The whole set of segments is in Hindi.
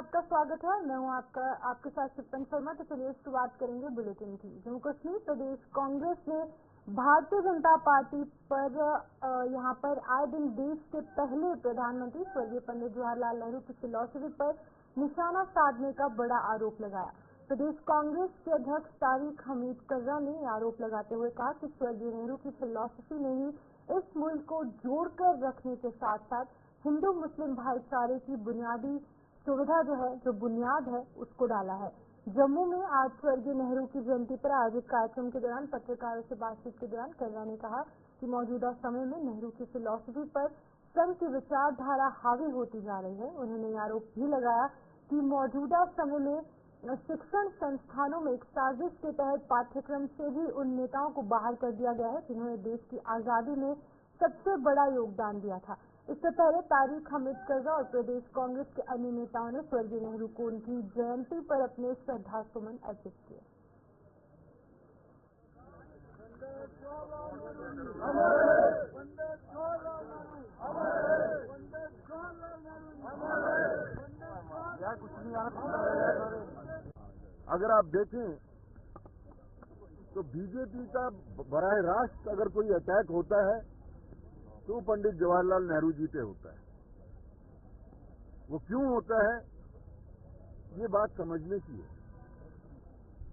आपका स्वागत है। मैं हूं आपके साथ शिप्तन शर्मा। तो चलिए शुरुआत करेंगे बुलेटिन की। जम्मू कश्मीर प्रदेश कांग्रेस ने भारतीय जनता पार्टी पर यहां पर आए दिन देश के पहले प्रधानमंत्री स्वर्गीय पंडित जवाहरलाल नेहरू की फिलॉसफी पर निशाना साधने का बड़ा आरोप लगाया। प्रदेश कांग्रेस के अध्यक्ष तारिक हमीद कर्रा ने आरोप लगाते हुए कहा कि स्वर्गीय नेहरू की फिलॉसफी ने ही इस मुल्क को जोड़कर रखने के साथ साथ हिंदू मुस्लिम भाईचारे की बुनियादी सुविधा जो बुनियाद है उसको डाला है। जम्मू में आज स्वर्गीय नेहरू की जयंती पर आयोजित कार्यक्रम के दौरान पत्रकारों से बातचीत के दौरान कर्रा ने कहा कि मौजूदा समय में नेहरू की फिलॉसफी पर संघ की विचारधारा हावी होती जा रही है। उन्होंने आरोप भी लगाया कि मौजूदा समय में शिक्षण संस्थानों में एक साजिश के तहत पाठ्यक्रम से भी उन नेताओं को बाहर कर दिया गया है जिन्होंने देश की आजादी में सबसे बड़ा योगदान दिया था। इससे पहले तारिक हमीद कर्रा और प्रदेश कांग्रेस के अन्य नेताओं ने स्वर्गीय नेहरू को उनकी जयंती पर अपने श्रद्धा सुमन अर्पित किए। अगर आप देखें तो बीजेपी का बराह रास्त अगर कोई अटैक होता है तो पंडित जवाहरलाल नेहरू जी पे होता है। वो क्यों होता है, ये बात समझने की है।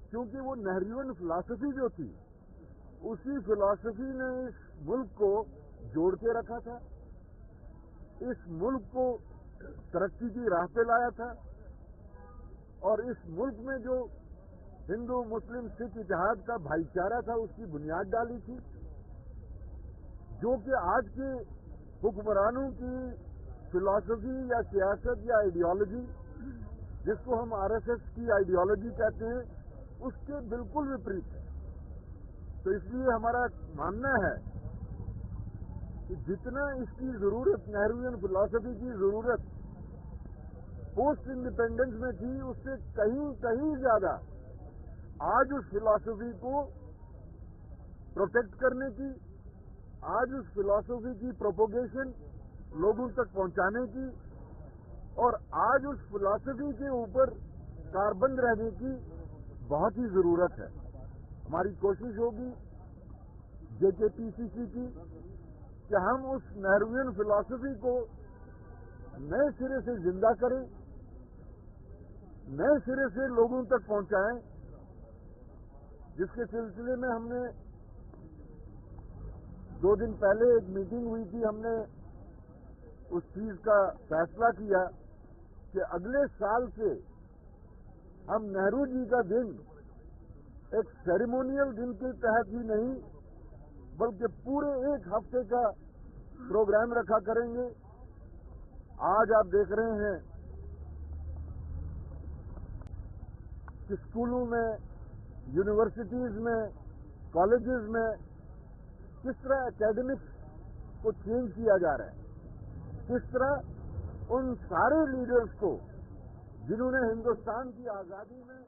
क्योंकि वो नेहरूवियन फिलॉसफी जो थी, उसी फिलॉसफी ने इस मुल्क को जोड़ के रखा था, इस मुल्क को तरक्की की राह पे लाया था और इस मुल्क में जो हिंदू मुस्लिम सिख इतिहाद का भाईचारा था उसकी बुनियाद डाली थी, जो कि आज के हुक्मरानों की फिलॉसफी या सियासत या आइडियोलॉजी, जिसको हम आरएसएस की आइडियोलॉजी कहते हैं, उसके बिल्कुल विपरीत है। तो इसलिए हमारा मानना है कि जितना इसकी जरूरत, नेहरूवियन फिलॉसफी की जरूरत पोस्ट इंडिपेंडेंस में थी, उससे कहीं ज्यादा आज उस फिलॉसफी को प्रोटेक्ट करने की, आज उस फिलॉसफी की प्रोपोगेशन लोगों तक पहुंचाने की और आज उस फिलॉसफी के ऊपर कारबंद रहने की बहुत ही जरूरत है। हमारी कोशिश होगी जेकेपीसीसी की कि हम उस नेहरूवियन फिलॉसफी को नए सिरे से जिंदा करें, नए सिरे से लोगों तक पहुंचाएं, जिसके सिलसिले में हमने 2 दिन पहले एक मीटिंग हुई थी। हमने उस चीज का फैसला किया कि अगले साल से हम नेहरू जी का दिन एक सेरेमोनियल दिन के तहत ही नहीं, बल्कि पूरे एक हफ्ते का प्रोग्राम रखा करेंगे। आज आप देख रहे हैं कि स्कूलों में, यूनिवर्सिटीज में, कॉलेजेस में किस तरह एकेडमिक्स को चेंज किया जा रहा है, किस तरह उन सारे लीडर्स को जिन्होंने हिंदुस्तान की आजादी में।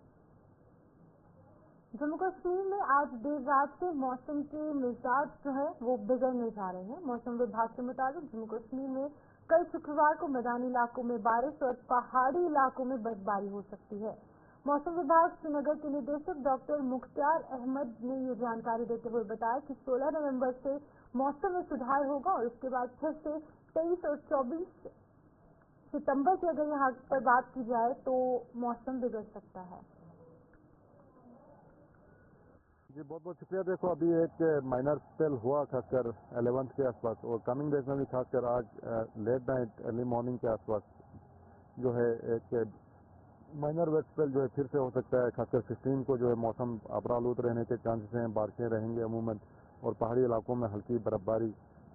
जम्मू कश्मीर में आज देर रात से मौसम के मिजाज वो बिगड़ने जा रहे हैं। मौसम विभाग के मुताबिक जम्मू कश्मीर में कल शुक्रवार को मैदानी इलाकों में बारिश और पहाड़ी इलाकों में बर्फबारी हो सकती है। मौसम विभाग श्रीनगर के निदेशक डॉक्टर मुख्तार अहमद ने ये जानकारी देते हुए बताया कि 16 नवंबर से मौसम में सुधार होगा और उसके बाद फिर से 23 और 24 सितंबर की अगर यहाँ पर बात की जाए तो मौसम बिगड़ सकता है। जी बहुत बहुत शुक्रिया। देखो अभी एक माइनर स्पेल हुआ खासकर 11th के आसपास और कमिंग डेज में भी खासकर आज लेट नाइट अर्ली मॉर्निंग के आसपास जो है एक माइनर वेट स्पेल जो है फिर से हो सकता है। खासकर 16 को जो है मौसम अबरालूद रहने के चांसेस हैं, बारिशें रहेंगे अमूमन और पहाड़ी इलाकों में हल्की बर्फबारी।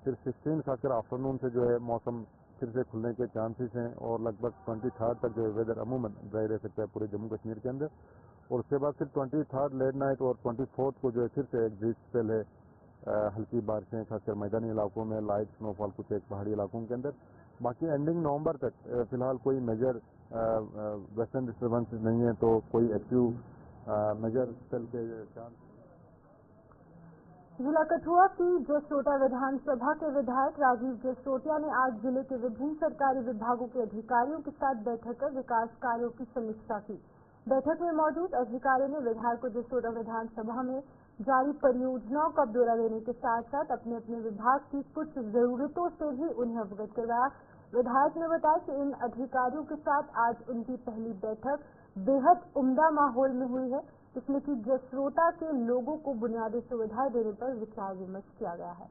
फिर 16 खासकर आफ्टरनून से जो है मौसम फिर से खुलने के चांसेस हैं और लगभग 23 तक जो है वेदर अमूमन ड्राई रह सकता है पूरे जम्मू कश्मीर के अंदर। और उसके बाद फिर 23 लेट नाइट और 24 को जो है फिर से एक ब्रीज स्पेल है, हल्की बारिशें खासकर मैदानी इलाकों में, लाइट स्नोफॉल कुछ एक पहाड़ी इलाकों के अंदर। बाकी एंडिंग नवंबर तक फिलहाल कोई मेजर वेस्टर्न डिस्टर्बेंसेस नहीं है, तो कोई एक्टिव मेजर स्पेल के चांस। जिला कठुआ की जसरोटा विधानसभा के विधायक राजीव जसरोटिया ने आज जिले के विभिन्न सरकारी विभागों के अधिकारियों के साथ बैठक कर विकास कार्यों की समीक्षा की। बैठक में मौजूद अधिकारियों ने विधायक को जसरोटा विधानसभा में जारी परियोजनाओं का ब्यौरा देने के साथ साथ अपने अपने विभाग की कुछ जरूरतों से भी उन्हें अवगत करवाया। विधायक ने बताया कि इन अधिकारियों के साथ आज उनकी पहली बैठक बेहद उम्दा माहौल में हुई है, जिसमें कि जसरोटा के लोगों को बुनियादी सुविधाएं देने पर विचार विमर्श किया गया है।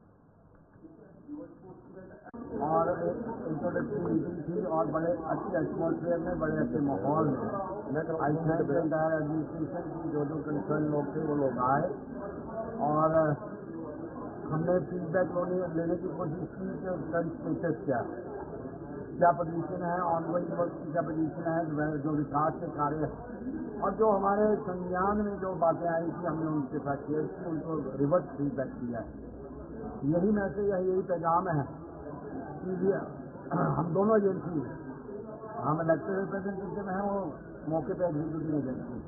और इंट्रोडक्टरी मीटिंग थी और बड़े अच्छे एटमॉस्फेयर में, बड़े अच्छे माहौल में आई थैंक द एंटायर एडमिनिस्ट्रेशन की जो कंसर्न लोग थे वो लोग आए और हमने फीडबैक लेने की कोशिश की कि करंट स्टेटस क्या पोजीशन है, ऑनगोइंग वर्क की क्या पोजीशन है, जो विकास के कार्य और जो हमारे संज्ञान में जो बातें आई थी हमने उनके साथ शेयर की, उनको रिवर्स फीडबैक दिया है। यही मैसेज है, यही पैगाम है कि हम दोनों एजेंसी, हम इलेक्टेड रिप्रेजेंटेटिव हैं, वो मौके पर एग्जीक्यूटिव एजेंसी,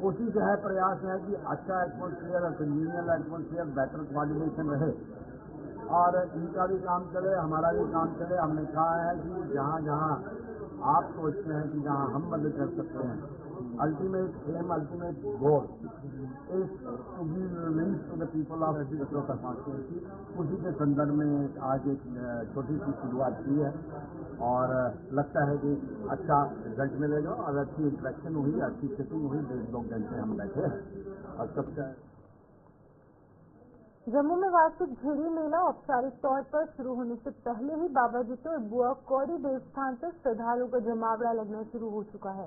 कोशिश है, प्रयास है कि अच्छा एटमॉस्फेयर और कंजीनियल एटमॉस्फेयर, बेटर कोऑर्डिनेशन रहे और इनका भी काम चले, हमारा भी काम चले। हमने कहा है कि जहाँ जहाँ आप सोचते हैं कि जहाँ हम मदद कर सकते हैं, ultimate aim, ultimate goal is to give wins to the people of Jasrota constituency. उसी के संदर्भ में आज एक छोटी सी शुरुआत की है और लगता है कि अच्छा रिजल्ट मिलेगा और अच्छी इंटरेक्शन हुई, अच्छी सेटिंग हुई। 1.5 घंटे हम बैठे और सबका जम्मू में वार्षिक झिड़ी मेला औपचारिक तौर पर शुरू होने से पहले ही बाबा जीतो और बुआ कौड़ी देवस्थान पर श्रद्धालुओं का जमावड़ा लगना शुरू हो चुका है।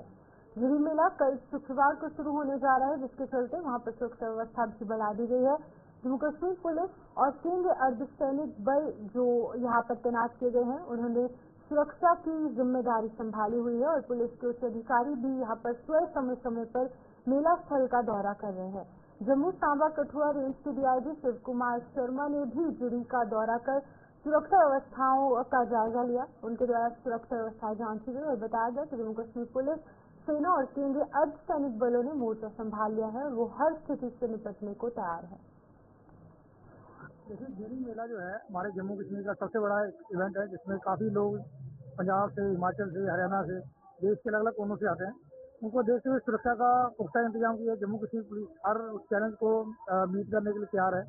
झिड़ी मेला कल शुक्रवार को शुरू होने जा रहा है, जिसके चलते वहां पर सुरक्षा व्यवस्था भी बढ़ा दी गई है। जम्मू कश्मीर पुलिस और केंद्रीय अर्धसैनिक बल जो यहाँ पर तैनात किए गए हैं, उन्होंने सुरक्षा की जिम्मेदारी संभाली हुई है और पुलिस के उच्च अधिकारी भी यहाँ पर स्वयं समय समय पर मेला स्थल का दौरा कर रहे हैं। जम्मू सांबा कठुआ रेंज के डीआईजी शिव कुमार शर्मा ने भी झिड़ी का दौरा कर सुरक्षा व्यवस्थाओं का जायजा लिया। उनके द्वारा सुरक्षा व्यवस्थाएं जांची गई और बताया गया कि जम्मू कश्मीर पुलिस, सेना और केंद्रीय अर्धसैनिक बलों ने मोर्चा संभाल लिया है और वो हर स्थिति से निपटने को तैयार है। देखिए, झिड़ी मेला जो है हमारे जम्मू कश्मीर का सबसे बड़ा इवेंट है, जिसमें काफ़ी लोग पंजाब से, हिमाचल से, हरियाणा से, देश के अलग अलग कोनों से आते हैं। उनको देखते हुए सुरक्षा का पुख्ता इंतजाम किया। जम्मू कश्मीर पुलिस हर उस चैलेंज को मीट करने के लिए तैयार है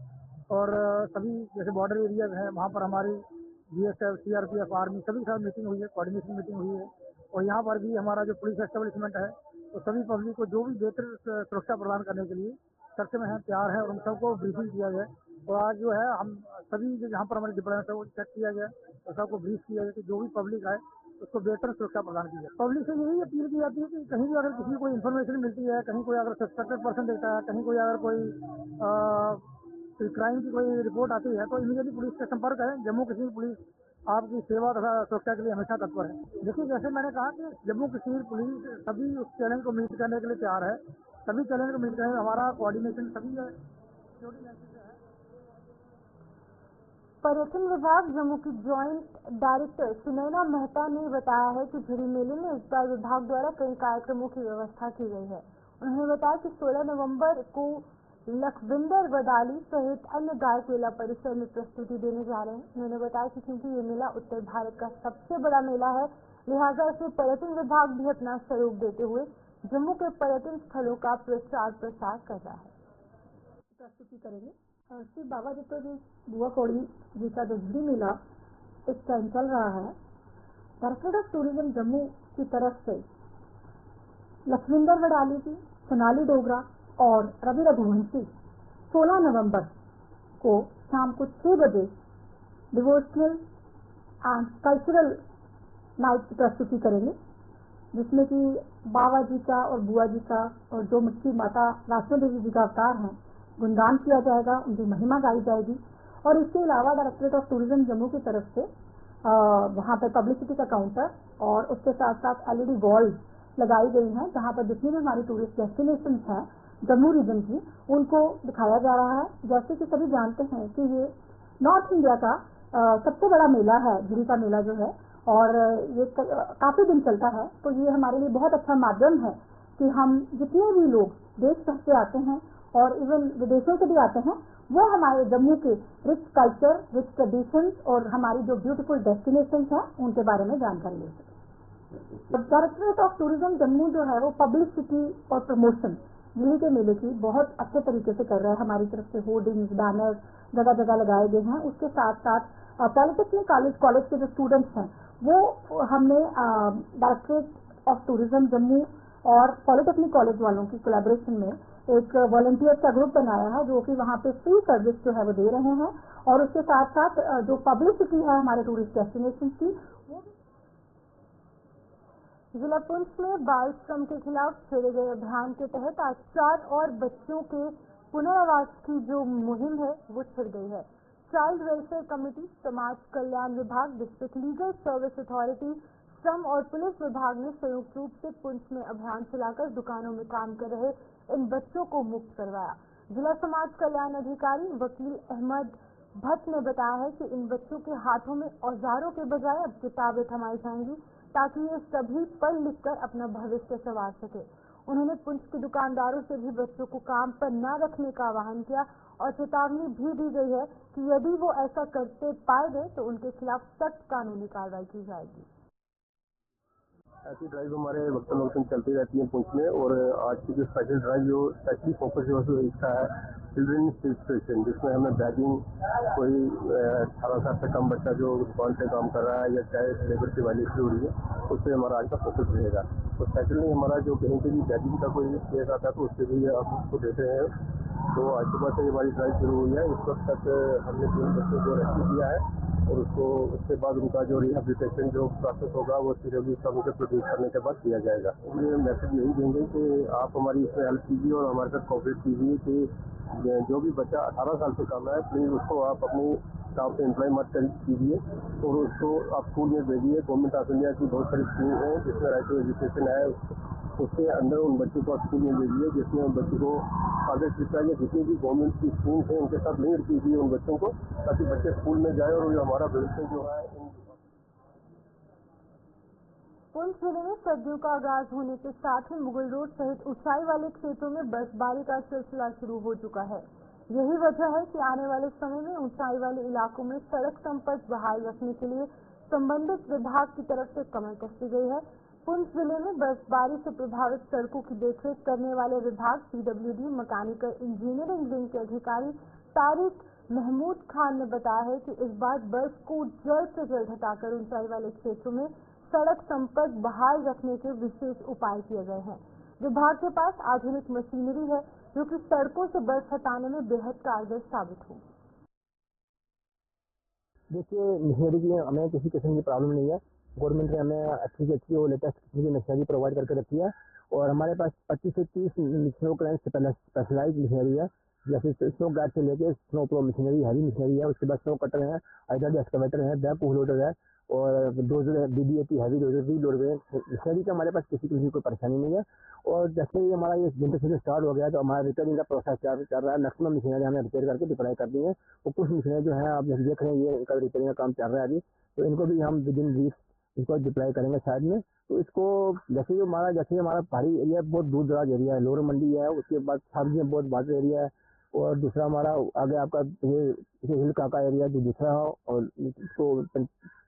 और सभी जैसे बॉर्डर एरियाज हैं वहाँ पर हमारी बीएसएफ, सीआरपीएफ, आर्मी सभी के साथ मीटिंग हुई है, कोऑर्डिनेशन मीटिंग हुई है और यहाँ पर भी हमारा जो पुलिस एस्टेब्लिशमेंट है तो सभी पब्लिक को जो भी बेहतर सुरक्षा प्रदान करने के लिए चर्चा में तैयार है और उन सबको ब्रीफिंग किया गया। और आज जो है हम सभी जहाँ पर हमारे डिप्लोमेट है वो चेक किया गया और सबको ब्रीफ किया गया कि जो भी पब्लिक आए उसको बेहतर सुरक्षा प्रदान की जाए। पब्लिक से यही अपील की जाती है कि कहीं भी अगर किसी को कोई इन्फॉर्मेशन मिलती है, कहीं कोई अगर सस्पेक्टेड पर्सन देखता है, कहीं कोई अगर कोई क्राइम की कोई रिपोर्ट आती है तो इमीडिएटली पुलिस से संपर्क करें। जम्मू कश्मीर पुलिस आपकी सेवा तथा सुरक्षा के लिए हमेशा तत्पर है। देखिए, जैसे मैंने कहा कि जम्मू कश्मीर पुलिस सभी उस चैलेंज को मीट करने के लिए तैयार है, सभी चैलेंज को मीट करने हमारा कोऑर्डिनेशन सभी है। पर्यटन विभाग जम्मू की ज्वाइंट डायरेक्टर सुनैना मेहता ने बताया है कि झिड़ी मेले में इस बार विभाग द्वारा कई कार्यक्रमों की व्यवस्था की गई है। उन्होंने बताया कि 16 नवंबर को लखविंदर वडाली सहित अन्य गायक मेला परिसर में प्रस्तुति देने जा रहे हैं। उन्होंने बताया कि क्योंकि ये मेला उत्तर भारत का सबसे बड़ा मेला है, लिहाजा इसमें पर्यटन विभाग भी अपना सहयोग देते हुए जम्मू के पर्यटन स्थलों का प्रचार प्रसार कर रहा है। प्रस्तुति करेंगे श्री बाबा जीतो जी बुआ कौड़ी जी का जो झिड़ी मेला इस टाइम चल रहा है, डायरेक्टर ऑफ टूरिज्म जम्मू की तरफ से लखविंदर वडाली जी, सोनाली डोगरा और रवि रघुवंशी 16 नवंबर को शाम को 6 बजे डिवोशनल एंड कल्चरल नाइट की प्रस्तुति करेंगे, जिसमें कि बाबा जी का और बुआ जी का और जो मुक्ति माता वैष्णो देवी जी का अवतार है गुणगान किया जाएगा, उनकी महिमा गाई जाएगी। और इसके अलावा डायरेक्टरेट ऑफ टूरिज्म जम्मू की तरफ से वहाँ पर पब्लिसिटी का काउंटर और उसके साथ साथ LED वॉल्स लगाई गई हैं, जहाँ पर जितनी भी हमारी टूरिस्ट डेस्टिनेशन हैं जम्मू रीजन की उनको दिखाया जा रहा है। जैसे कि सभी जानते हैं कि ये नॉर्थ इंडिया का सबसे बड़ा मेला है, झिड़ी का मेला जो है, और ये काफ़ी दिन चलता है। तो ये हमारे लिए बहुत अच्छा माध्यम है कि हम जितने भी लोग देश भर से आते हैं और इवन विदेशों से भी आते हैं वो हमारे जम्मू के रिच कल्चर, रिच ट्रेडिशंस और हमारी जो ब्यूटीफुल डेस्टिनेशंस हैं उनके बारे में जानकारी ले सकें। डायरेक्टरेट ऑफ टूरिज्म जम्मू जो है वो पब्लिसिटी और प्रमोशन दिल्ली के मेले की बहुत अच्छे तरीके से कर रहा है। हमारी तरफ से होर्डिंग्स, बैनर्स जगह जगह लगाए गए हैं। उसके साथ साथ पॉलिटेक्निक कॉलेज के जो स्टूडेंट्स हैं वो हमने डायरेक्टरेट ऑफ टूरिज्म जम्मू और पॉलिटेक्निक कॉलेज वालों की कोलैबोरेशन में एक वॉलंटियर्स का ग्रुप बनाया है जो कि वहाँ पे फ्री सर्विस जो है वो दे रहे हैं। और उसके साथ साथ जो पब्लिसिटी है हमारे टूरिस्ट डेस्टिनेशन की वो भी। जिला पुंछ में बाल श्रम के खिलाफ छेड़े गए अभियान के तहत आज 4 और बच्चों के पुनर्वास की जो मुहिम है वो छिड़ गई है। चाइल्ड वेलफेयर कमेटी, समाज कल्याण विभाग, डिस्ट्रिक्ट लीगल सर्विस अथॉरिटी, श्रम और पुलिस विभाग ने संयुक्त रूप से पुंछ में अभियान चलाकर दुकानों में काम कर रहे इन बच्चों को मुक्त करवाया। जिला समाज कल्याण अधिकारी वकील अहमद भट्ट ने बताया है कि इन बच्चों के हाथों में औजारों के बजाय अब किताबें थमाई जाएंगी ताकि ये सभी पढ़ लिख कर अपना भविष्य संवार सके। उन्होंने पुंछ के दुकानदारों से भी बच्चों को काम पर न रखने का आह्वान किया और चेतावनी भी दी गई है कि यदि वो ऐसा करते पाए गए तो उनके खिलाफ सख्त कानूनी कार्रवाई की जाएगी। ऐसी ड्राइव हमारे वक्तन वक्तन चलती रहती है पुंछ में। और आज की जो स्पेशल ड्राइव जो स्पेशली फोकस जो इसका है चिल्ड्रन सिचुएशन, जिसमें हमें बैगिंग, कोई 18 साल से कम बच्चा जो दुकान पे काम कर रहा है या चाहे लेबर की वायलेशन हो रही है, उस पर हमारा आज का फोकस रहेगा। तो स्पेशली हमारा जो कहीं पे भी बैगिंग का कोई केस आता है तो उससे भी आप उसको देते हैं। तो आज सुबह से हमारी ड्राइव शुरू हुई है। इस वक्त तक हमने 3 बच्चों को रेस्क्यू किया है और उसके बाद उनका जो रिहेबिलिटेशन जो प्रोसेस होगा वो सीरियसली सब उसे प्रोड्यूस करने के बाद किया जाएगा। ये मैसेज यही देंगे कि आप हमारी इसमें हेल्प कीजिए और हमारे साथ कोऑपरेट कीजिए कि जो भी बच्चा 18 साल से कम है प्लीज़ उसको आप अपनी स्टाफ से एम्प्लॉय मत कीजिए और उसको आप स्कूल में भेजिए। गवर्नमेंट ऑफ इंडिया की बहुत सारी स्कीम है जिसमें राइट टू एजुकेशन है, उसके अंदर उन बच्चों को स्कूल में भेजिए जिसमें उन बच्चों को आगे शिक्षा या जितनी भी गवर्नमेंट की स्कीम्स हैं उनके साथ लिंक कीजिए उन बच्चों को, ताकि बच्चे स्कूल में जाए और हमारा भविष्य जो है। पुंछ जिले में सर्दियों का आगाज होने के साथ ही मुगल रोड सहित ऊंचाई वाले क्षेत्रों में बर्फबारी का सिलसिला शुरू हो चुका है। यही वजह है कि आने वाले समय में ऊंचाई वाले इलाकों में सड़क संपर्क बहाल रखने के लिए संबंधित विभाग की तरफ से कमर कसी गई है। पुंछ जिले में बर्फबारी से प्रभावित सड़कों की देखरेख करने वाले विभाग PWD मैकेनिकल इंजीनियरिंग विंग के अधिकारी तारिक महमूद खान ने बताया है कि इस बार बर्फ को जल्द से जल्द हटाकर ऊंचाई वाले क्षेत्रों में सड़क संपर्क बहाल रखने के विशेष उपाय किए गए हैं। विभाग के पास आधुनिक मशीनरी है जो कि सड़कों से बर्फ हटाने में बेहद कारगर साबित हो। देखिए, मशीनरी की हमें किसी किस्म की प्रॉब्लम नहीं है। गवर्नमेंट ने हमें अच्छी से अच्छी और लेटेस्ट किस्म की मशीनरी प्रोवाइड करके रखी है और हमारे पास 25 से 30 स्नो क्लाइंट स्पेशलाइज मशीनरी है, जैसे स्नो गार्ड से लेके snow pro machinery, heavy machinery है। उसके बाद स्नो कटर है, आइडल एक्सकवेटर है, बैक लोडर है और डोजर है, DDAP हैवी डोजर भी लोड है। मशीनरी का हमारे पास किसी किस्म की कोई परेशानी नहीं है। और जैसे ही हमारा ये विंटर सीजन स्टार्ट हो गया तो हमारा रिपेयरिंग का प्रोसेस चल रहा है। मैक्सिमम मशीनरी हमने रिपेयर करके डिप्लॉय कर दी है और कुछ मशीनरी जो है आप देख रहे हैं ये इनका रिपेयरिंग का काम चल रहा है अभी, तो इनको भी हम विद इन वीक्स इसको डिप्लॉय करेंगे साइड में। तो इसको जैसे हमारा पहाड़ी एरिया बहुत दूर दराज एरिया है, लोअर मंडी है, उसके बाद साथ में बहुत बॉर्डर एरिया है और दूसरा हमारा आगे आपका ये हिल काका एरिया जो दूसरा है और इसको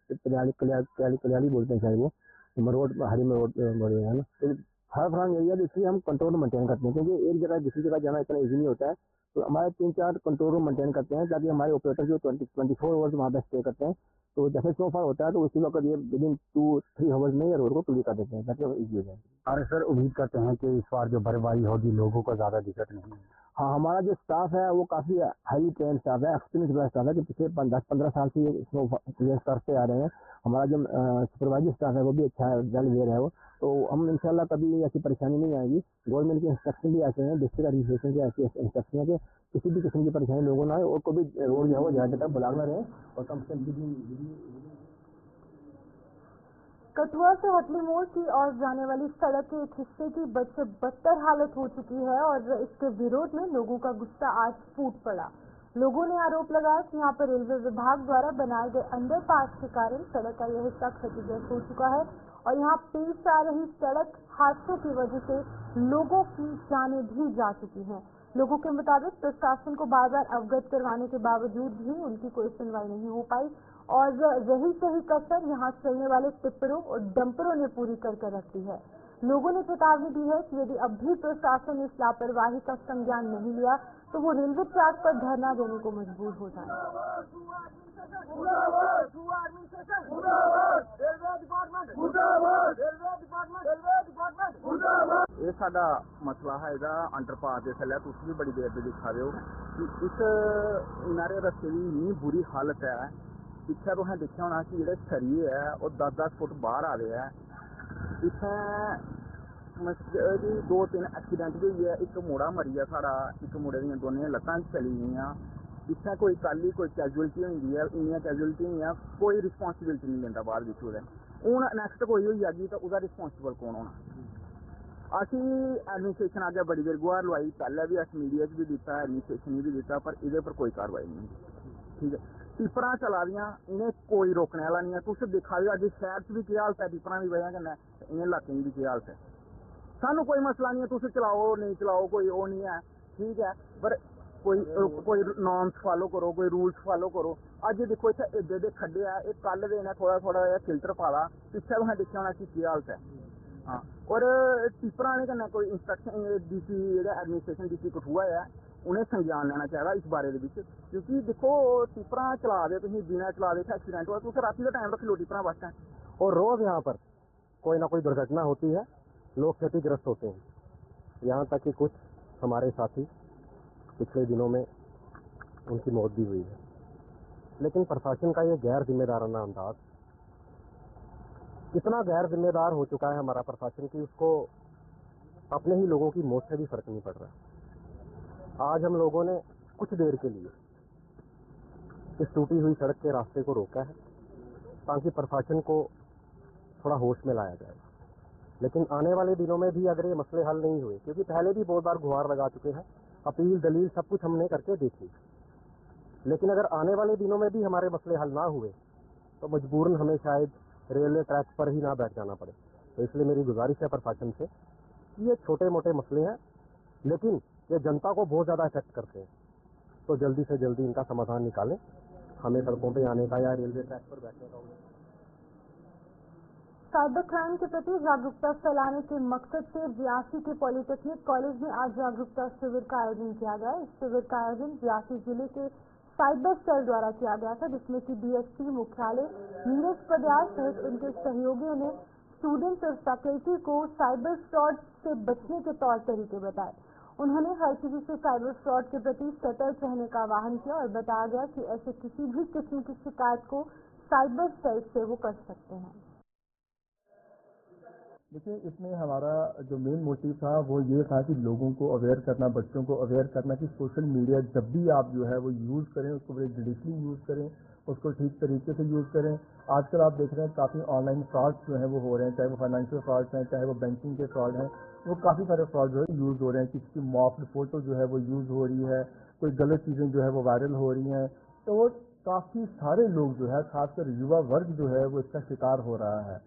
कल्याणी बोलते हैं शायद वो मरोड हरी मरोड है ना। तो हर फ्रांग एरिया इसलिए हम कंट्रोल मेंटेन करते हैं क्योंकि एक जगह दूसरी जगह जाना इतना ईजी नहीं होता है। तो हमारे 3-4 कंट्रोल रूम मेंटेन करते हैं ताकि हमारे ऑपरेटर जो 24 आवर्स वहाँ पे स्टे करते हैं। तो जैसे स्नोफॉल होता है तो उसी वक्त ये विद इन 2-3 आवर्स में रोड को क्लियर कर देते हैं ताकि ईजी हो जाए। अरे सर, उम्मीद करते हैं कि इस बार जो बर्फबारी होगी लोगों को ज़्यादा दिक्कत नहीं है। हाँ, हमारा जो स्टाफ है वो काफ़ी हाईली ट्रेन स्टाफ है, एक्सपीरियंस वाला स्टाफ है जो पिछले 10-15 साल से ये स्नो क्लियर करते आ रहे हैं। हमारा जो सुपरवाइजर स्टाफ है वो भी अच्छा है, वेल वेयर है वो। तो हम इंशाल्लाह कभी ऐसी परेशानी नहीं आएगी। गवर्नमेंट के इंस्ट्रक्शन भी ऐसे हैं, डिस्ट्रिक्ट एडमिनिस्ट्रेशन के ऐसे इंस्ट्रक्शन है कि किसी भी किस्म की परेशानी लोगों ना आए और कोई भी रोड जो है वो ज़्यादा तक ब्लॉक ना रहे और कम से कम। कठुआ से हटली मोड़ की ओर जाने वाली सड़क के एक हिस्से की बद से बदतर हालत हो चुकी है और इसके विरोध में लोगों का गुस्सा आज फूट पड़ा। लोगों ने आरोप लगाया कि यहाँ पर रेलवे विभाग द्वारा बनाए गए अंडरपास के कारण सड़क का यह हिस्सा क्षतिग्रस्त हो चुका है और यहाँ पेश आ रही सड़क हादसों की वजह से लोगों की जानें भी जा चुकी हैं। लोगों के मुताबिक प्रशासन को बार बार अवगत करवाने के बावजूद भी उनकी कोई सुनवाई नहीं हो पाई और रही सही कसर यहाँ चलने वाले टिप्परों और डंपरों ने पूरी कर रख दी है। लोगों ने चेतावनी दी है कि यदि अब भी प्रशासन इस लापरवाही का संज्ञान नहीं लिया तो वो रेलवे ट्रैक पर धरना देने को मजबूर हो जाए। ਇਹ ਸਾਡਾ ਮਸਲਾ ਹੈ ਇਹਦਾ ਅੰਡਰਪਾਸ ਦੇ ਥੱਲੇ ਤੁਸੀਂ ਵੀ ਬੜੀ ਦੇਰ ਤੋਂ ਦਿਖਾ ਰਹੇ ਹੋ ਕਿ ਇਸ ਨਾਰੇ ਰਸਤੇ ਦੀ ਇੰਨੀ ਬੁਰੀ ਹਾਲਤ ਹੈ। ਪਿੱਛੇ ਤੁਸੀਂ ਦੇਖਿਆ ਹੋਣਾ ਕਿ ਜਿਹੜੇ ਸਰੀਏ ਹੈ ਉਹ 10-10 ਫੁੱਟ ਬਾਹਰ ਆ ਰਹੇ ਹੈ। ਇੱਥੇ ਦੋ ਤਿੰਨ ਐਕਸੀਡੈਂਟ ਵੀ ਹੋਈ ਹੈ। ਇੱਕ ਮੁੰਡਾ ਮਰੀ ਹੈ ਸਾਡਾ, ਇੱਕ ਮੁੰਡੇ ਦੀਆਂ ਦੋਨੇ ਲੱਤਾਂ ਚਲੀ ਗਈਆਂ। ਇੱਥੇ ਕੋਈ ਕੱਲ ਹੀ ਕੋਈ ਕੈਜੂਅਲਟੀ ਹੁੰਦੀ ਹੈ, ਇੰਨੀਆਂ ਕੈਜੂਅਲਟੀ ਹੋਈਆਂ ਕੋਈ ਰਿਸਪੌਂਸਿਬਿਲਿਟੀ ਨਹੀਂ ਲੈਂਦਾ ਬਾਅਦ ਵਿੱਚ ਉਹਦੇ। ਹੁਣ ਨੈਕਸਟ ਕੋਈ ਹੋਈ ਹੈਗੀ ਤਾਂ ਉਹਦਾ ਰਿਸਪੌਂਸਿਬਲ ਕੌਣ ਹੋਣਾ? ਅਸੀਂ ਐਡਮਿਨਿਸਟ੍ਰੇਸ਼ਨ ਅੱਗੇ ਬੜੀ ਦੇਰ ਗੁਹਾਰ ਲਵਾਈ, ਪਹਿਲਾਂ ਵੀ ਅਸੀਂ ਮੀਡੀਆ 'ਚ ਵੀ ਦਿੱਤਾ, ਐਡਮਿਨਿਸਟ੍ਰੇਸ਼ਨ ਨੇ ਵੀ ਦਿੱਤਾ, ਪਰ ਇਹਦੇ पर कोई कार्रवाई नहीं। ठीक है, टिप्परां चला दियां, इन्हें कोई रोकने वाला नहीं है। तुस दिखा दो अज शहर च भी की हालत है, टिप्परां की वजह कन्नै इन्हें इलाके की भी की हालत है। सानू कोई मसला नहीं है, तुस चलाओ नहीं चलाओ, कोई वो नहीं है, ठीक है, पर कोई नॉर्म्स फॉलो करो, कोई रूल्स फॉलो करो। अज देखो इत्थे एडे एडे खड्डे है, एक कल दे इन्हें थोड़ा थोड़ा जिहा फिल्टर पाला, पिछे तुसें दिक्खेआ होना की हालत है। हाँ, और टिप्परां ने कन्नै कोई इंस्ट्रक्शन डीसी जेह्ड़ा एडमिनिस्ट्रेशन डीसी कठुआ है उन्हें संज्ञान लेना चाहिए इस बारे दे विच, क्योंकि देखो टिप्परां चला दे तुसीं बिना चला दे एक्सीडेंट हुआ, तुस राती का टाइम रख लो टिप्परां बस स्टैंड, और रोज यहाँ पर कोई ना कोई दुर्घटना होती है, लोग क्षतिग्रस्त होते हैं। यहाँ तक कि कुछ हमारे साथी पिछले दिनों में उनकी मौत भी हुई है। लेकिन प्रशासन का ये गैर जिम्मेदाराना अंदाज इतना गैर जिम्मेदार हो चुका है हमारा प्रशासन की उसको अपने ही लोगों की मौत से भी फर्क नहीं पड़ रहा। आज हम लोगों ने कुछ देर के लिए इस टूटी हुई सड़क के रास्ते को रोका है ताकि प्रशासन को थोड़ा होश में लाया जाए। लेकिन आने वाले दिनों में भी अगर ये मसले हल नहीं हुए, क्योंकि पहले भी बहुत बार गुहार लगा चुके हैं, अपील दलील सब कुछ हमने करके देख ली, लेकिन अगर आने वाले दिनों में भी हमारे मसले हल ना हुए तो मजबूरन हमें शायद रेलवे ट्रैक पर ही ना बैठ जाना पड़े। तो इसलिए मेरी गुजारिश है प्रशासन से कि ये छोटे मोटे मसले हैं लेकिन ये जनता को बहुत ज़्यादा इफेक्ट करते हैं, तो जल्दी से जल्दी इनका समाधान निकालें। हमें सड़कों पे आने का या रेलवे ट्रैक पर बैठने का साइबर क्राइम के प्रति जागरूकता फैलाने के मकसद से रियासी के पॉलिटेक्निक कॉलेज में आज जागरूकता शिविर का आयोजन किया गया। इस शिविर का आयोजन रियासी जिले के साइबर सेल द्वारा किया गया था, जिसमें कि डीएसपी मुख्यालय नीरज पडियाल सहित उनके सहयोगियों ने स्टूडेंट्स और फैकल्टी को साइबर फ्रॉड से बचने के तौर तरीके बताए। उन्होंने हर किसी से साइबर फ्रॉड के प्रति सतर्क रहने का आह्वान किया और बताया गया कि ऐसे किसी भी किस्म की शिकायत को साइबर सेल से वो कर सकते हैं। देखिए, इसमें हमारा जो मेन मोटिव था वो ये था कि लोगों को अवेयर करना, बच्चों को अवेयर करना कि सोशल मीडिया जब भी आप जो है वो यूज़ करें उसको बड़े जडिशली यूज़ करें, उसको ठीक तरीके से यूज़ करें। आजकल आप देख रहे हैं काफ़ी ऑनलाइन फ्रॉड्स जो है वो हो रहे हैं, चाहे वो फाइनेंशियल फ्रॉड्स हैं, चाहे वो बैंकिंग के फ्रॉड हैं, वो काफ़ी सारे फ्रॉड जो है यूज़ हो रहे हैं। किसी की मॉफ्ड फोटो जो है वो यूज़ हो रही है, कोई गलत चीज़ें जो है वो वायरल हो रही हैं, तो वो काफ़ी सारे लोग जो है खासकर युवा वर्ग जो है वो इसका शिकार हो रहा है।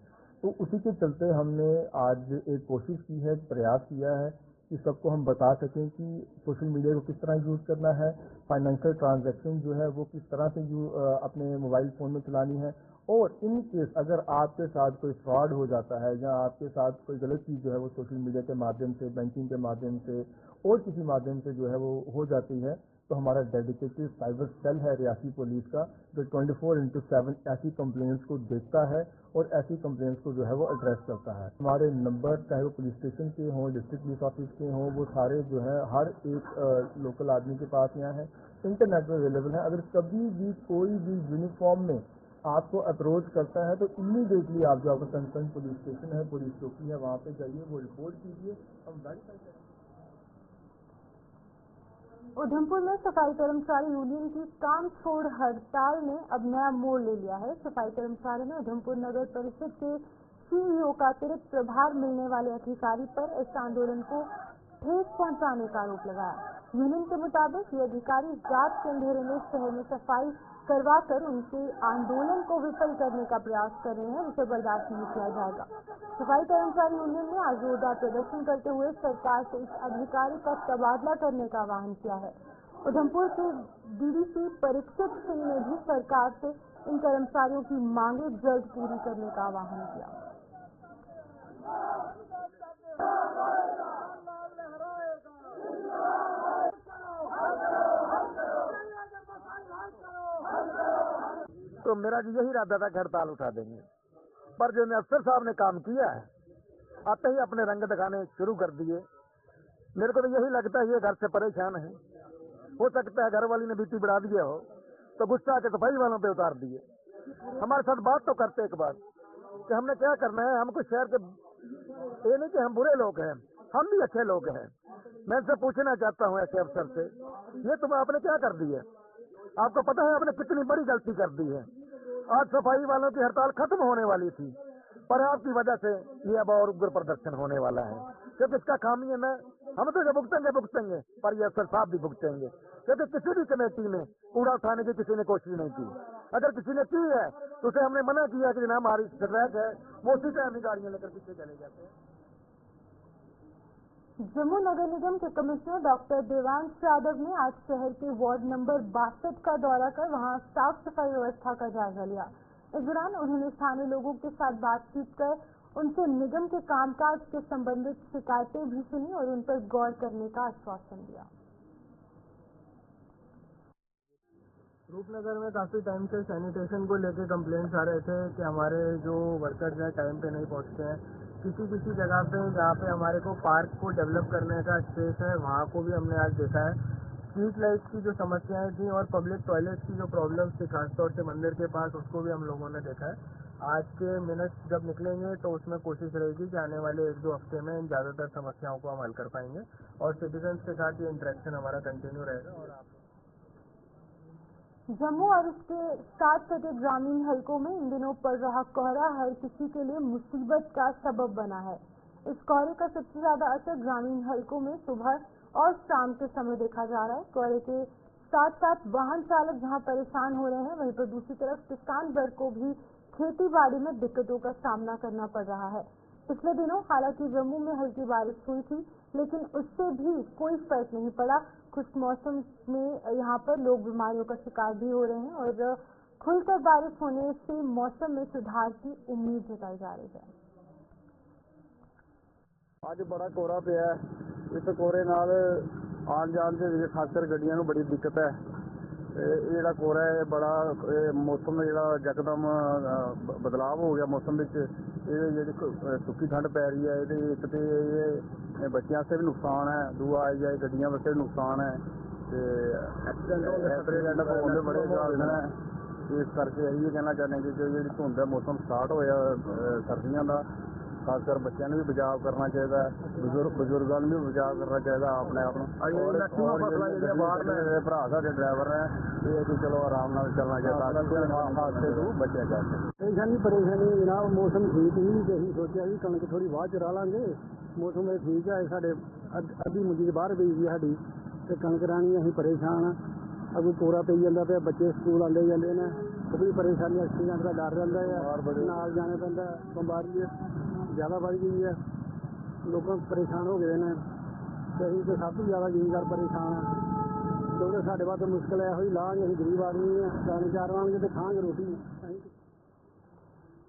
तो उसी के चलते हमने आज एक कोशिश की है, प्रयास किया है कि सबको हम बता सकें कि सोशल मीडिया को किस तरह यूज़ करना है, फाइनेंशियल ट्रांजैक्शन जो है वो किस तरह से अपने मोबाइल फ़ोन में चलानी है, और इन केस अगर आपके साथ कोई फ्रॉड हो जाता है या आपके साथ कोई गलत चीज़ जो है वो सोशल मीडिया के माध्यम से, बैंकिंग के माध्यम से और किसी माध्यम से जो है वो हो जाती है, तो हमारा डेडिकेटेड साइबर सेल है रियासी पुलिस का जो 24/7 ऐसी कंप्लेंट्स को देखता है और ऐसी कंप्लेंट्स को जो है वो एड्रेस करता है। हमारे नंबर चाहे वो पुलिस स्टेशन के हों, डिस्ट्रिक्ट पुलिस ऑफिस के हों, वो सारे जो है हर एक लोकल आदमी के पास यहाँ है, इंटरनेट पर अवेलेबल है। अगर कभी भी कोई भी यूनिफॉर्म में आपको अप्रोच करता है तो इमीडिएटली आप जो आपका कंसर्न पुलिस स्टेशन है, पुलिस चौकी है, वहाँ पे जाइए, वो रिपोर्ट कीजिए, हम वेरीफाई करेंगे। उधमपुर में सफाई कर्मचारी यूनियन की काम छोड़ हड़ताल ने अब नया मोड़ ले लिया है। सफाई कर्मचारी ने उधमपुर नगर परिषद के सीईओ का अतिरिक्त प्रभार मिलने वाले अधिकारी पर इस आंदोलन को ठेस पहुंचाने का आरोप लगाया। यूनियन के मुताबिक ये अधिकारी रात के अंधेरे में शहर में सफाई करवाकर उनके आंदोलन को विफल करने का प्रयास कर रहे हैं, उसे बर्दाश्त नहीं किया जाएगा। सफाई कर्मचारी यूनियन ने आज जोरदार प्रदर्शन करते हुए सरकार से इस अधिकारी का तबादला करने का आह्वान किया है। उधमपुर के डीडीसी परीक्षित सिंह ने भी सरकार से इन कर्मचारियों की मांगे जल्द पूरी करने का आह्वान किया। तो मेरा यही इरादा था कि हड़ताल उठा देंगे, पर जो अफसर साहब ने काम किया है, आते ही अपने रंग दिखाने शुरू कर दिए। मेरे को तो यही लगता है ये घर से परेशान है। हो सकता है घर वाली ने बीपी बढ़ा दिया हो तो गुस्सा के सफाई वालों पे उतार दिए। हमारे साथ बात तो करते एक बार कि हमने क्या करना है, हमको शहर के, ये नहीं कि हम बुरे लोग हैं, हम भी अच्छे लोग हैं। मैं इनसे पूछना चाहता हूँ ऐसे अफसर से, ये तुम आपने क्या कर दी है? आपको पता है आपने कितनी बड़ी गलती कर दी है। आज सफाई वालों की हड़ताल खत्म होने वाली थी, पर आपकी वजह से ये अब और उग्र प्रदर्शन होने वाला है। क्योंकि इसका खामी है ना, हम तो जो भुगतेंगे, पर ये अफसर साहब भी भुगतेंगे। क्योंकि किसी भी कमेटी में कूड़ा उठाने की किसी ने कोशिश नहीं की। अगर किसी ने की है तो उसे हमने मना किया कि जनाब हमारी ट्रैक है, वो उसी टाइम ही गाड़ियां लेकर पीछे चले जाते हैं। जम्मू नगर निगम के कमिश्नर डॉक्टर देवांश यादव ने आज शहर के वार्ड नंबर 62 का दौरा कर वहां साफ सफाई व्यवस्था का जायजा लिया। इस दौरान उन्होंने स्थानीय लोगों के साथ बातचीत कर उनसे निगम के कामकाज से संबंधित शिकायतें भी सुनी और उन पर गौर करने का आश्वासन दिया। रूपनगर में काफ़ी टाइम से सैनिटेशन को लेकर कंप्लेंट्स आ रहे थे कि हमारे जो वर्कर्स हैं टाइम पे नहीं पहुंचते हैं। किसी जगह पे जहाँ पे हमारे को पार्क को डेवलप करने का स्पेस है, वहाँ को भी हमने आज देखा है। स्ट्रीट लाइट्स की जो समस्याएं थी और पब्लिक टॉयलेट्स की जो प्रॉब्लम्स थी, खासतौर से मंदिर के पास, उसको भी हम लोगों ने देखा है। आज के मिनट्स जब निकलेंगे तो उसमें कोशिश रहेगी कि आने वाले 1-2 हफ्ते में इन ज़्यादातर समस्याओं को हम हल कर पाएंगे और सिटीजन्स के साथ ये इंटरेक्शन हमारा कंटिन्यू रहेगा। और आप जम्मू और इसके साथ सटे ग्रामीण हलकों में इन दिनों पड़ रहा कोहरा हर किसी के लिए मुसीबत का सबब बना है। इस कोहरे का सबसे ज्यादा असर ग्रामीण हलकों में सुबह और शाम के समय देखा जा रहा है। कोहरे के साथ साथ वाहन चालक जहां परेशान हो रहे हैं, वहीं पर दूसरी तरफ किसान वर्ग को भी खेती बाड़ी में दिक्कतों का सामना करना पड़ रहा है। पिछले दिनों हालांकि जम्मू में हल्की बारिश हुई थी, लेकिन उससे भी कोई फर्क नहीं पड़ा। खुश्क मौसम में यहाँ पर लोग बीमारियों का शिकार भी हो रहे हैं और खुलकर बारिश होने से मौसम में सुधार की उम्मीद जताई जा रही है। आज बड़ा कोहरा पिया है, इस कोहरे नाल आन जान से खासकर गड्डियां नूं बड़ी दिक्कत है। ਜਿਹੜਾ ਕੋਹਰਾ ਹੈ ਬੜਾ ਮੌਸਮ ਦਾ ਜਿਹੜਾ ਯਕਦਮ ਬਦਲਾਵ ਹੋ ਗਿਆ ਮੌਸਮ ਵਿੱਚ, ਇਹ ਜਿਹੜੀ ਸੁੱਕੀ ਠੰਡ ਪੈ ਰਹੀ ਹੈ, ਇਹਦੇ ਇੱਕ ਤੇ ਇਹ ਬੱਚਿਆਂ ਵਾਸਤੇ ਵੀ ਨੁਕਸਾਨ ਹੈ, ਦੂਆ ਆਈ ਜਾਏ ਗੱਡੀਆਂ ਵਾਸਤੇ ਵੀ ਨੁਕਸਾਨ ਹੈ ਤੇ ਐਕਸੀਡੈਂਟ ਹੋਣ ਦੇ ਬੜੇ ਚਾਂਸ ਹੈ। ਇਸ ਕਰਕੇ ਅਸੀਂ ਇਹ ਕਹਿਣਾ ਚਾਹੁੰਦੇ ਕਿ ਜਿਹੜੀ ਧੁੰਦ ਦਾ ਮੌਸਮ ਸਟਾਰਟ ਹੋਇਆ ਸਰਦੀਆਂ ਦਾ, खासकर बच्चों ने भी बचाव करना चाहिए, बजुर्गों ने भी बचाव करना चाहिए अपने आप भरा साढ़े ड्राइवर है ये कि चलो आराम नाल चलना चाहिए हादसे तो बचा जा सके। परेशानी जनाब मौसम ठीक ही तो अं सोचा भी कणक थोड़ी बाद च रा लांगे। मौसम ठीक है, साढ़े अद्धी मुंजी के बाहर पई साड़ी तो कणक रानी अं परेशान हाँ। अगू कोहरा पई जाता पे, बच्चे स्कूल आते जाते हैं, वो भी परेशानी एक्सीडेंट का डर रहता है, नाल जाने पैंदा, बमारी ज़्यादा बढ़ गई है, लोग परेशान हो गए हैं। अभी तो सब तो ज़्यादा जिमीदार परेशान है क्योंकि साढ़े पास मुश्किल है, लाँगे अं गरीब आदमी है, दाने चार लाँगे तो खाएंगे रोटी।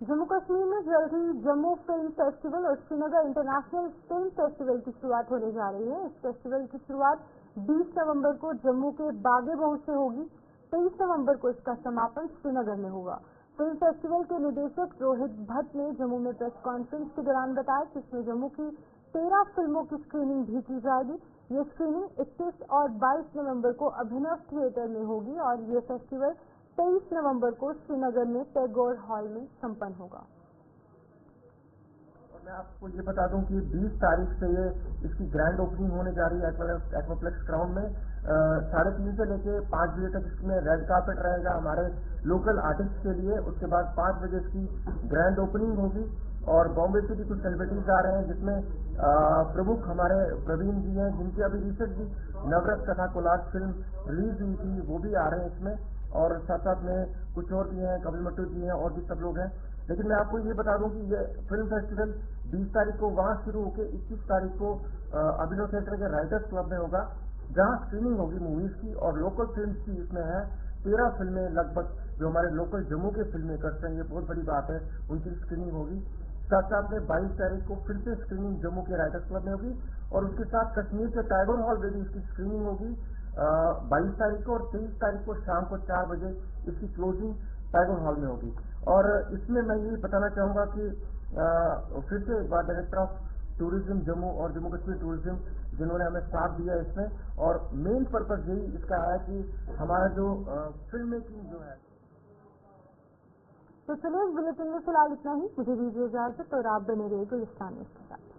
जम्मू कश्मीर में जल्द ही जम्मू फिल्म फेस्टिवल और श्रीनगर इंटरनेशनल फिल्म फेस्टिवल की शुरुआत होने जा रही है। इस फेस्टिवल की शुरुआत 20 नवंबर को जम्मू के बागे-बाहु से होगी। 23 नवंबर को इसका समापन श्रीनगर में होगा। फिल्म फेस्टिवल के निदेशक रोहित भट्ट ने जम्मू में प्रेस कॉन्फ्रेंस के दौरान बताया कि इसमें जम्मू की 13 फिल्मों की स्क्रीनिंग भी की जाएगी। ये स्क्रीनिंग 21 और 22 नवंबर को अभिनव थिएटर में होगी और ये फेस्टिवल 23 नवंबर को श्रीनगर में टैगोर हॉल में संपन्न होगा। और मैं आपको ये बता दूं कि 20 तारीख से ये इसकी ग्रैंड ओपनिंग होने जा रही है एक्वाप्लेक्स ग्राउंड में। 3:30 से लेके 5 बजे तक इसमें रेड कार्पेट रहेगा हमारे लोकल आर्टिस्ट के लिए। उसके बाद 5 बजे इसकी ग्रैंड ओपनिंग होगी और बॉम्बे से भी कुछ सेलिब्रिटीज आ रहे हैं, जिसमें प्रमुख हमारे प्रवीण जी हैं, जिनकी अभी रिसेंटली नवरत्न तथा कोलाज फिल्म रिलीज हुई थी, वो भी आ रहे हैं इसमें। और साथ साथ में कुछ और भी हैं, कपिल मट्टू जी हैं और भी सब लोग हैं। लेकिन मैं आपको ये बता दूं कि ये फिल्म फेस्टिवल 20 तारीख को वहां शुरू होकर 21 तारीख को अभिनव थिएटर के राइटर्स क्लब में होगा, जहां स्क्रीनिंग होगी मूवीज की और लोकल फिल्म की। इसमें है 13 फिल्में लगभग जो हमारे लोकल जम्मू के फिल्म मेकर्स हैं, ये बहुत बड़ी बात है, उनकी स्क्रीनिंग होगी। साथ साथ में 22 तारीख को फिर से स्क्रीनिंग जम्मू के राइटर्स क्लब में होगी और उसके साथ कश्मीर के टैगोर हॉल में भी इसकी स्क्रीनिंग होगी 22 तारीख को, और 23 तारीख को शाम को 4 बजे इसकी क्लोजिंग टैगोर हॉल में होगी। और इसमें मैं ये बताना चाहूंगा कि फिर से एक बार डायरेक्टर ऑफ टूरिज्म जम्मू और जम्मू कश्मीर टूरिज्म जिन्होंने हमें साथ दिया इसमें, और मेन पर्पज यही इसका है कि हमारा जो फिल्म मेकिंग जो है। तो चलिए इस बुलेटिन में फिलहाल इतना ही। मुझे दीजिए इजाजत और आप बने रहिए गुलिस्तान के साथ।